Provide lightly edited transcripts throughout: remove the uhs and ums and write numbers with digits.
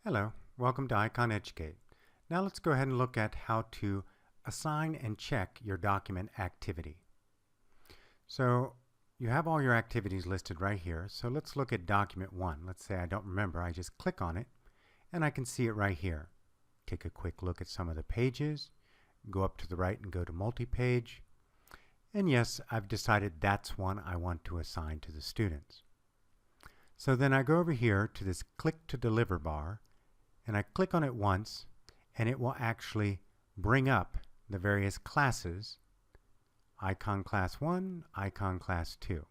Hello, welcome to Icon Educate. Now let's go ahead and look at how to assign and check your document activity. So you have all your activities listed right here. So let's look at document 1. Let's say I don't remember. I just click on it and I can see it right here. Take a quick look at some of the pages. Go up to the right and go to multi-page. And yes, I've decided that's one I want to assign to the students. So then I go over here to this Click to Deliver bar, and I click on it once, and it will actually bring up the various classes, Icon Class 1, Icon Class 2.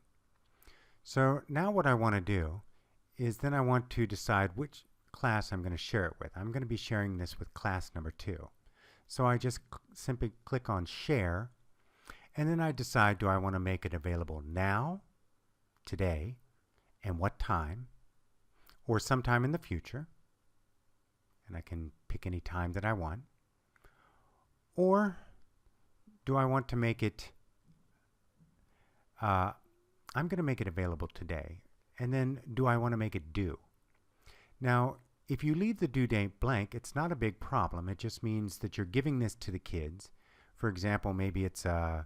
So now what I want to do is then I want to decide which class I'm going to share it with. I'm going to be sharing this with class number 2. So I just simply click on Share, and then I decide, do I want to make it available now, today, and what time, or sometime in the future. And I can pick any time that I want. Or do I want to make it, I'm going to make it available today. And then do I want to make it due? Now, if you leave the due date blank, it's not a big problem. It just means that you're giving this to the kids. For example, maybe it's an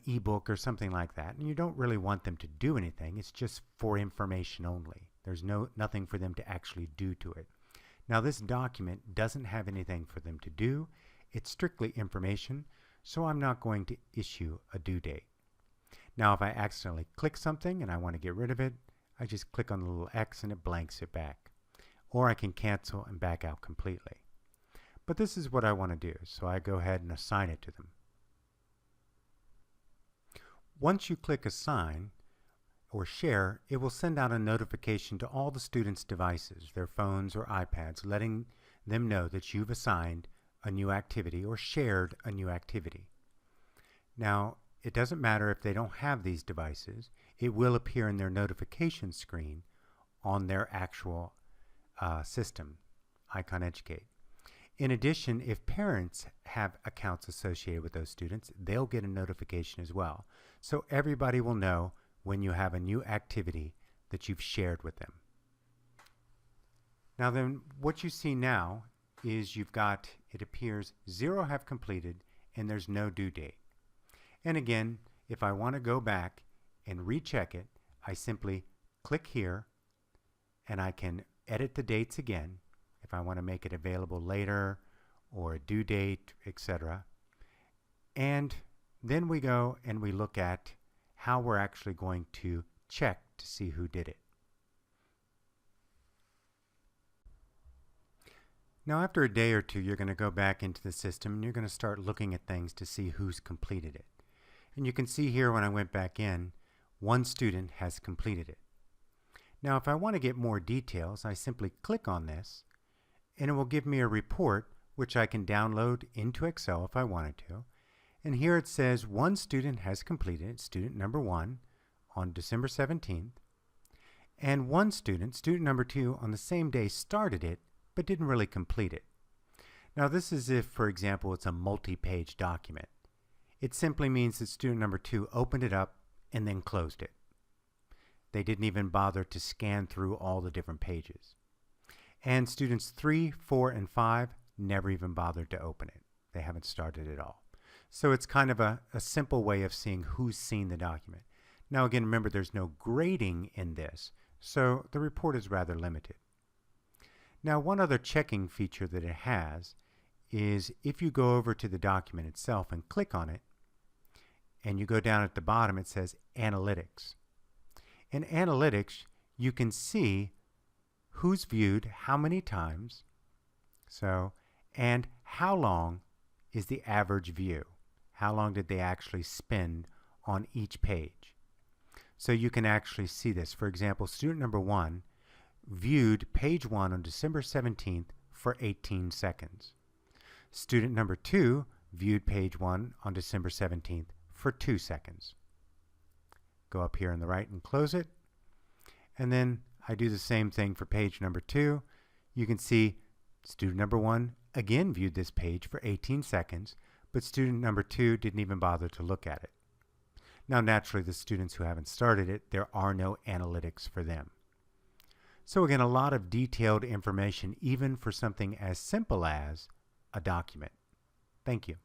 ebook or something like that, and you don't really want them to do anything. It's just for information only. There's nothing for them to actually do to it. Now this document doesn't have anything for them to do. It's strictly information, so I'm not going to issue a due date. Now if I accidentally click something and I want to get rid of it, I just click on the little X and it blanks it back. Or I can cancel and back out completely. But this is what I want to do, so I go ahead and assign it to them. Once you click Assign or Share, it will send out a notification to all the students' devices, their phones or iPads, letting them know that you've assigned a new activity or shared a new activity. Now, it doesn't matter if they don't have these devices. It will appear in their notification screen on their actual system, Icon Educate. In addition, if parents have accounts associated with those students, they'll get a notification as well. So everybody will know when you have a new activity that you've shared with them. Now then, what you see now is you've got, it appears 0 have completed and there's no due date. And again, if I want to go back and recheck it, I simply click here and I can edit the dates again if I want to make it available later or a due date, etc. And then we go and we look at how we're actually going to check to see who did it. Now after a day or two, you're going to go back into the system and you're going to start looking at things to see who's completed it. And you can see here when I went back in, one student has completed it. Now if I want to get more details, I simply click on this and it will give me a report which I can download into Excel if I wanted to. And here it says one student has completed, student number 1, on December 17th. And one student, student number 2, on the same day started it, but didn't really complete it. Now this is if, for example, it's a multi-page document. It simply means that student number 2 opened it up and then closed it. They didn't even bother to scan through all the different pages. And students 3, 4, and 5 never even bothered to open it. They haven't started at all. So it's kind of a simple way of seeing who's seen the document. Now again, remember there's no grading in this, so the report is rather limited. Now one other checking feature that it has is if you go over to the document itself and click on it, and you go down at the bottom, it says Analytics. In Analytics, you can see who's viewed how many times, and how long is the average view. How long did they actually spend on each page? So you can actually see this. For example, student number 1 viewed page 1 on December 17th for 18 seconds. Student number 2 viewed page 1 on December 17th for 2 seconds. Go up here on the right and close it. And then I do the same thing for page number 2. You can see student number 1 again viewed this page for 18 seconds, but student number 2 didn't even bother to look at it. Now naturally, the students who haven't started it, there are no analytics for them. So again, a lot of detailed information even for something as simple as a document. Thank you.